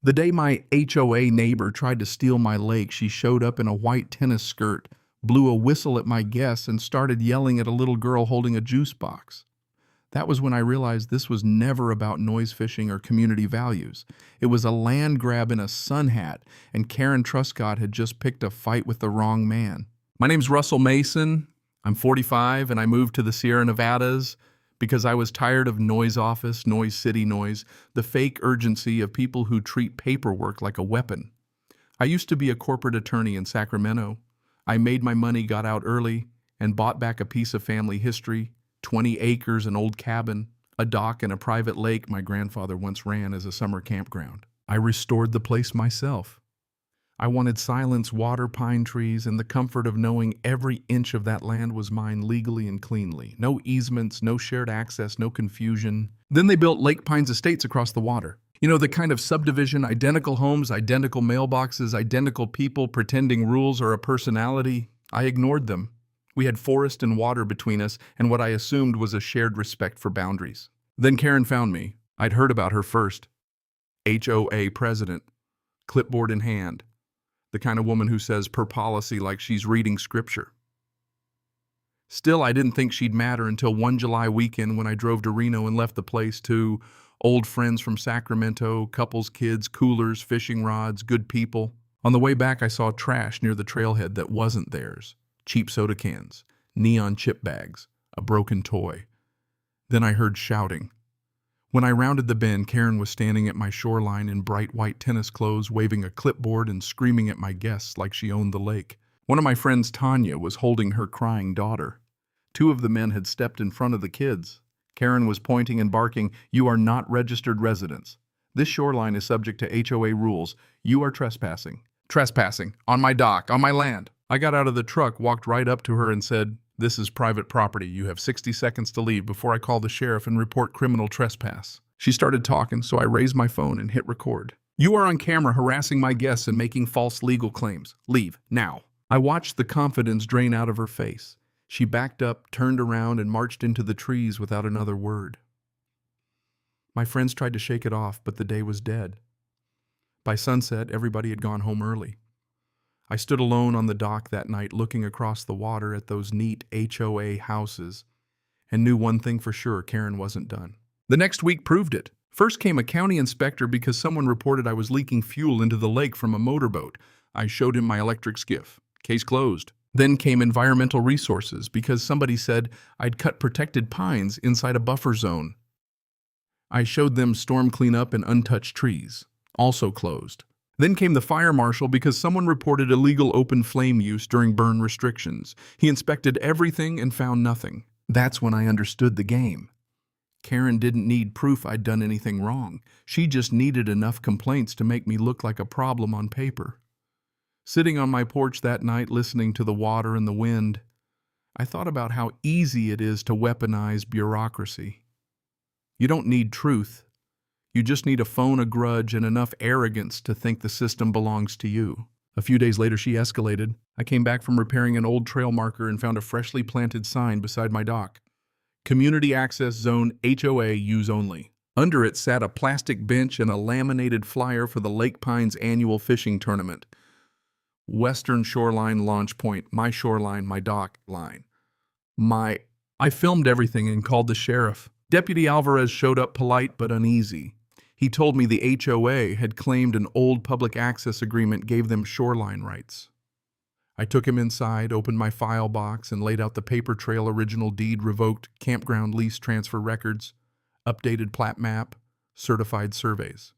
The day my HOA neighbor tried to steal my lake, she showed up in a white tennis skirt, blew a whistle at my guests, and started yelling at a little girl holding a juice box. That was when I realized this was never about noise fishing or community values. It was a land grab in a sun hat, and Karen Truscott had just picked a fight with the wrong man. My name's Russell Mason. I'm 45, and I moved to the Sierra Nevadas because I was tired of noise office, noise city noise, the fake urgency of people who treat paperwork like a weapon. I used to be a corporate attorney in Sacramento. I made my money, got out early, and bought back a piece of family history, 20 acres, an old cabin, a dock, and a private lake my grandfather once ran as a summer campground. I restored the place myself. I wanted silence, water, pine trees, and the comfort of knowing every inch of that land was mine legally and cleanly. No easements, no shared access, no confusion. Then they built Lake Pines Estates across the water. You know, the kind of subdivision, identical homes, identical mailboxes, identical people pretending rules are a personality. I ignored them. We had forest and water between us, and what I assumed was a shared respect for boundaries. Then Karen found me. I'd heard about her first. HOA president, clipboard in hand. The kind of woman who says per policy like she's reading scripture. Still, I didn't think she'd matter until one July weekend when I drove to Reno and left the place to old friends from Sacramento, couples, kids, coolers, fishing rods, good people. On the way back, I saw trash near the trailhead that wasn't theirs. Cheap soda cans, neon chip bags, a broken toy. Then I heard shouting. When I rounded the bend, Karen was standing at my shoreline in bright white tennis clothes, waving a clipboard and screaming at my guests like she owned the lake. One of my friends, Tanya, was holding her crying daughter. Two of the men had stepped in front of the kids. Karen was pointing and barking, "You are not registered residents. This shoreline is subject to HOA rules. You are trespassing. Trespassing. On my dock. On my land." I got out of the truck, walked right up to her and said, "This is private property. You have 60 seconds to leave before I call the sheriff and report criminal trespass." She started talking, so I raised my phone and hit record. "You are on camera harassing my guests and making false legal claims. Leave, now." I watched the confidence drain out of her face. She backed up, turned around, and marched into the trees without another word. My friends tried to shake it off, but the day was dead. By sunset, everybody had gone home early. I stood alone on the dock that night looking across the water at those neat HOA houses and knew one thing for sure: Karen wasn't done. The next week proved it. First came a county inspector because someone reported I was leaking fuel into the lake from a motorboat. I showed him my electric skiff. Case closed. Then came environmental resources because somebody said I'd cut protected pines inside a buffer zone. I showed them storm cleanup and untouched trees. Also closed. Then came the fire marshal because someone reported illegal open flame use during burn restrictions. He inspected everything and found nothing. That's when I understood the game. Karen didn't need proof I'd done anything wrong. She just needed enough complaints to make me look like a problem on paper. Sitting on my porch that night, listening to the water and the wind, I thought about how easy it is to weaponize bureaucracy. You don't need truth. You just need a phone, a grudge, and enough arrogance to think the system belongs to you. A few days later, she escalated. I came back from repairing an old trail marker and found a freshly planted sign beside my dock. Community Access Zone HOA Use Only. Under it sat a plastic bench and a laminated flyer for the Lake Pines annual fishing tournament. Western Shoreline Launch Point, my shoreline, my dock line. I filmed everything and called the sheriff. Deputy Alvarez showed up polite but uneasy. He told me the HOA had claimed an old public access agreement gave them shoreline rights. I took him inside, opened my file box, and laid out the paper trail original deed revoked, campground lease transfer records, updated plat map, certified surveys.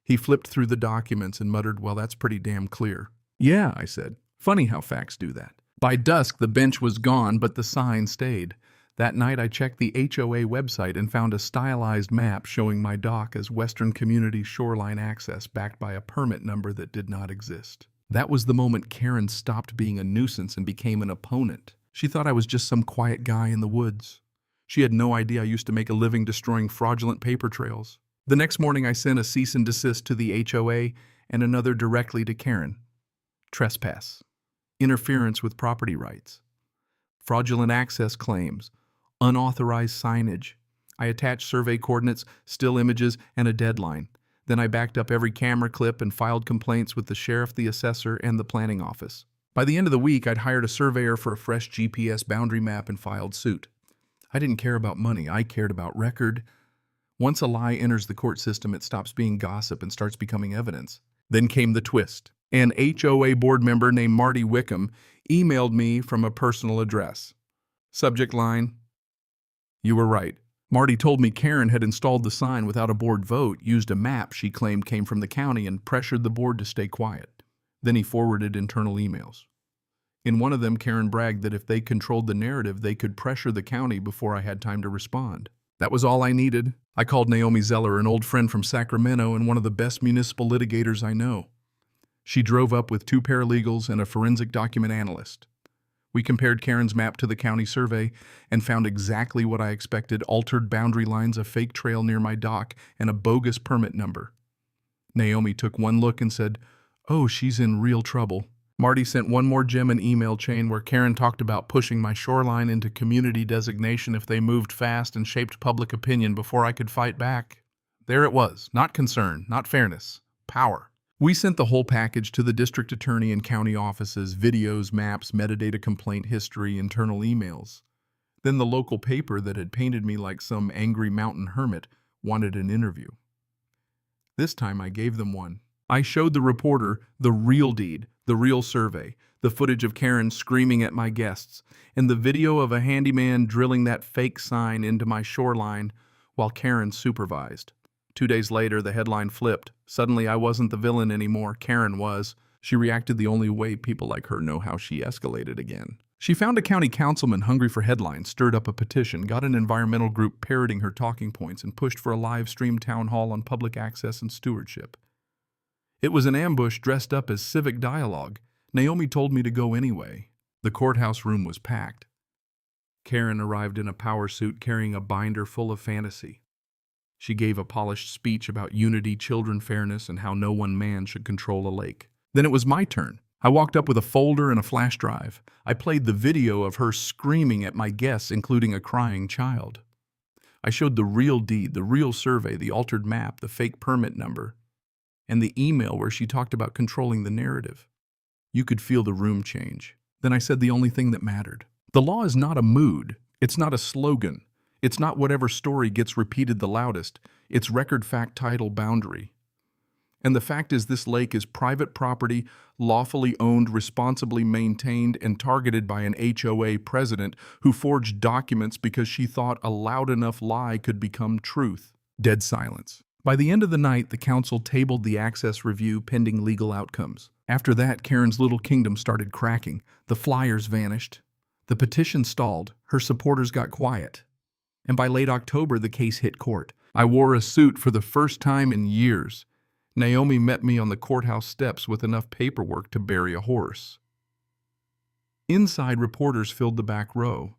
He flipped through the documents and muttered, "Well, that's pretty damn clear." "Yeah," I said. "Funny how facts do that." By dusk, the bench was gone, but the sign stayed. That night, I checked the HOA website and found a stylized map showing my dock as Western Community Shoreline Access backed by a permit number that did not exist. That was the moment Karen stopped being a nuisance and became an opponent. She thought I was just some quiet guy in the woods. She had no idea I used to make a living destroying fraudulent paper trails. The next morning, I sent a cease and desist to the HOA and another directly to Karen. Trespass. Interference with property rights. Fraudulent access claims. Unauthorized signage. I attached survey coordinates, still images, and a deadline. Then I backed up every camera clip and filed complaints with the sheriff, the assessor, and the planning office. By the end of the week, I'd hired a surveyor for a fresh GPS boundary map and filed suit. I didn't care about money, I cared about record. Once a lie enters the court system, it stops being gossip and starts becoming evidence. Then came the twist. An HOA board member named Marty Wickham emailed me from a personal address. Subject line: "You were right. Marty told me Karen had installed the sign without a board vote, used a map she claimed came from the county, and pressured the board to stay quiet." Then he forwarded internal emails. In one of them, Karen bragged that if they controlled the narrative, they could pressure the county before I had time to respond. That was all I needed. I called Naomi Zeller, an old friend from Sacramento and one of the best municipal litigators I know. She drove up with 2 paralegals and a forensic document analyst. We compared Karen's map to the county survey and found exactly what I expected: altered boundary lines, a fake trail near my dock, and a bogus permit number. Naomi took one look and said, "Oh, she's in real trouble." Marty sent one more gem in email chain where Karen talked about pushing my shoreline into community designation if they moved fast and shaped public opinion before I could fight back. There it was. Not concern, not fairness. Power. We sent the whole package to the district attorney and county offices: videos, maps, metadata, complaint history, internal emails. Then the local paper that had painted me like some angry mountain hermit wanted an interview. This time I gave them one. I showed the reporter the real deed, the real survey, the footage of Karen screaming at my guests, and the video of a handyman drilling that fake sign into my shoreline while Karen supervised. 2 days later, the headline flipped. Suddenly, I wasn't the villain anymore. Karen was. She reacted the only way people like her know how. She escalated again. She found a county councilman hungry for headlines, stirred up a petition, got an environmental group parroting her talking points, and pushed for a live-stream town hall on public access and stewardship. It was an ambush dressed up as civic dialogue. Naomi told me to go anyway. The courthouse room was packed. Karen arrived in a power suit carrying a binder full of fantasy. She gave a polished speech about unity, children, fairness, and how no one man should control a lake. Then it was my turn. I walked up with a folder and a flash drive. I played the video of her screaming at my guests, including a crying child. I showed the real deed, the real survey, the altered map, the fake permit number, and the email where she talked about controlling the narrative. You could feel the room change. Then I said the only thing that mattered. The law is not a mood. It's not a slogan. It's not whatever story gets repeated the loudest. It's record, fact, title, boundary. And the fact is, this lake is private property, lawfully owned, responsibly maintained, and targeted by an HOA president who forged documents because she thought a loud enough lie could become truth. Dead silence. By the end of the night, the council tabled the access review pending legal outcomes. After that, Karen's little kingdom started cracking. The flyers vanished. The petition stalled. Her supporters got quiet. And by late October, the case hit court. I wore a suit for the first time in years. Naomi met me on the courthouse steps with enough paperwork to bury a horse. Inside, reporters filled the back row.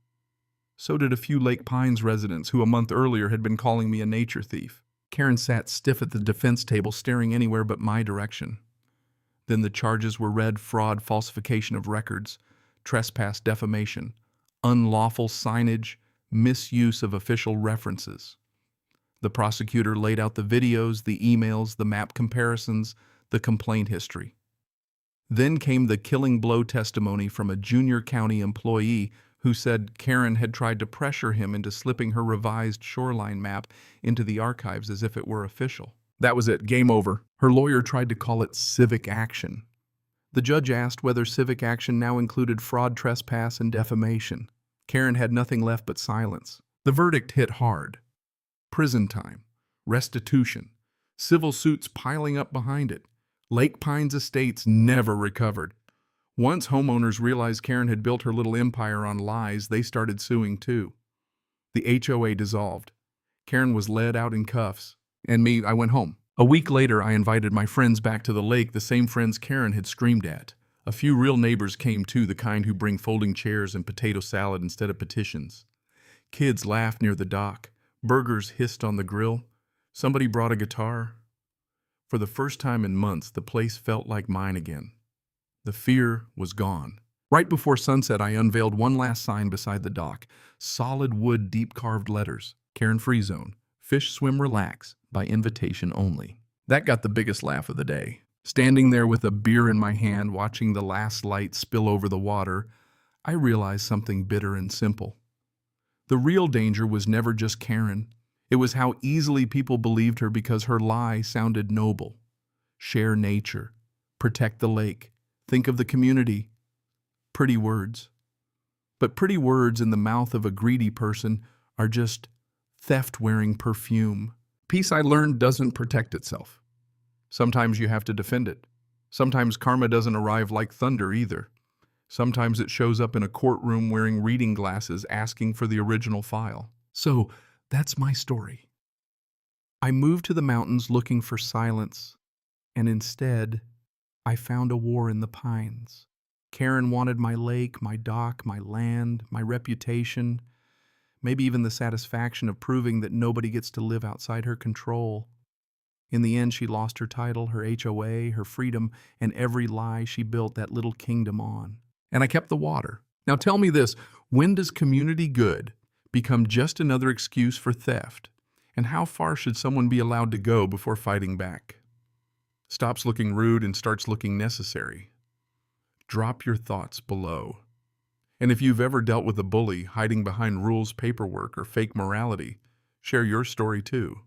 So did a few Lake Pines residents who a month earlier had been calling me a nature thief. Karen sat stiff at the defense table, staring anywhere but my direction. Then the charges were read: fraud, falsification of records, trespass, defamation, unlawful signage, misuse of official references. The prosecutor laid out the videos, the emails, the map comparisons, the complaint history. Then came the killing blow testimony from a junior county employee who said Karen had tried to pressure him into slipping her revised shoreline map into the archives as if it were official. That was it. Game over. Her lawyer tried to call it civic action. The judge asked whether civic action now included fraud, trespass, and defamation. Karen had nothing left but silence. The verdict hit hard. Prison time, restitution, civil suits piling up behind it. Lake Pines estates never recovered. Once homeowners realized Karen had built her little empire on lies, they started suing too. The HOA dissolved. Karen was led out in cuffs. And me, I went home. A week later, I invited my friends back to the lake, the same friends Karen had screamed at. A few real neighbors came too, the kind who bring folding chairs and potato salad instead of petitions. Kids laughed near the dock. Burgers hissed on the grill. Somebody brought a guitar. For the first time in months, the place felt like mine again. The fear was gone. Right before sunset, I unveiled one last sign beside the dock. Solid wood, deep-carved letters. Karen Free Zone. Fish swim relax, by invitation only. That got the biggest laugh of the day. Standing there with a beer in my hand, watching the last light spill over the water, I realized something bitter and simple. The real danger was never just Karen. It was how easily people believed her because her lie sounded noble. Share nature. Protect the lake. Think of the community. Pretty words. But pretty words in the mouth of a greedy person are just theft wearing perfume. Peace, I learned, doesn't protect itself. Sometimes you have to defend it. Sometimes karma doesn't arrive like thunder either. Sometimes it shows up in a courtroom wearing reading glasses asking for the original file. So, that's my story. I moved to the mountains looking for silence, and instead, I found a war in the pines. Karen wanted my lake, my dock, my land, my reputation, maybe even the satisfaction of proving that nobody gets to live outside her control. In the end, she lost her title, her HOA, her freedom, and every lie she built that little kingdom on. And I kept the water. Now tell me this, when does community good become just another excuse for theft? And how far should someone be allowed to go before fighting back? Stops looking rude and starts looking necessary. Drop your thoughts below. And if you've ever dealt with a bully hiding behind rules, paperwork, or fake morality, share your story too.